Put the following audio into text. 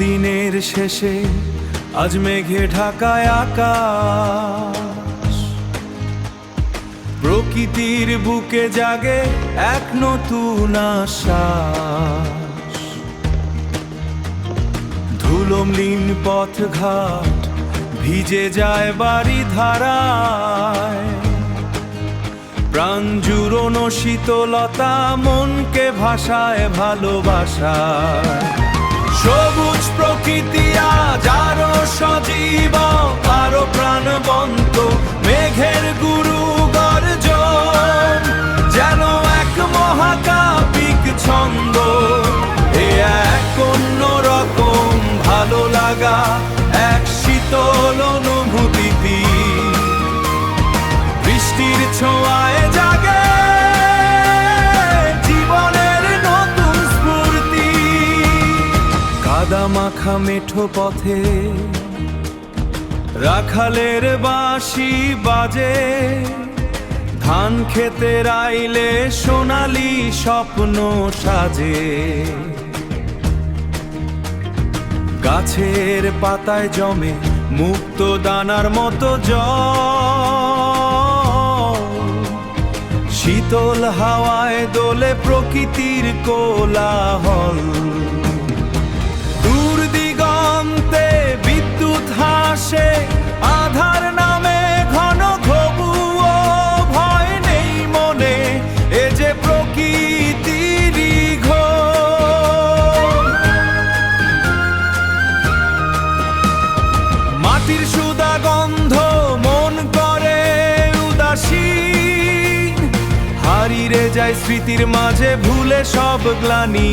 দিনের শেষে আজ মেঘে ঢাকায় আকাশ, প্রকৃতির বুকে জাগে এক নতুন আশ্বাস। ধুলোমলিন পথঘাট ভিজে যায় বাড়ি ধারায়, প্রাণ জুড়োনো শীতলতা মনকে ভাষায় ভালোবাসায়। সবুজ প্রকৃতি আজ আরো সজীব, আরো প্রাণবন্ত, মেঘের গুরু গর্জন যেন এক মহাকাব্যিক ছন্দ। এ এক অন্য রকম ভালো লাগা, এক শীতল অনুভূতি, বৃষ্টির ছোঁয়ায় জাগে জীবনের নতুন স্ফূর্তি। কাদা মাখা মেঠো পথে রাখালের বাঁশি বাজে, ধান ক্ষেতের আইলে সোনালি স্বপ্ন সাজে। গাছের পাতায় জমে মুক্ত দানার মতো জল, শীতল হাওয়ায় দোলে প্রকৃতির কোলাহল। দূর দিগন্তে বিদ্যুৎ হাসে, আধার নামে ঘন ঘবুও ভয় নেই মনে, এ যে প্রকৃতিরই ঘোর। মাটির সুদা গন্ধ মন করে উদাসীন, হারিয়ে যায় স্মৃতির মাঝে ভুলে সব গ্লানি।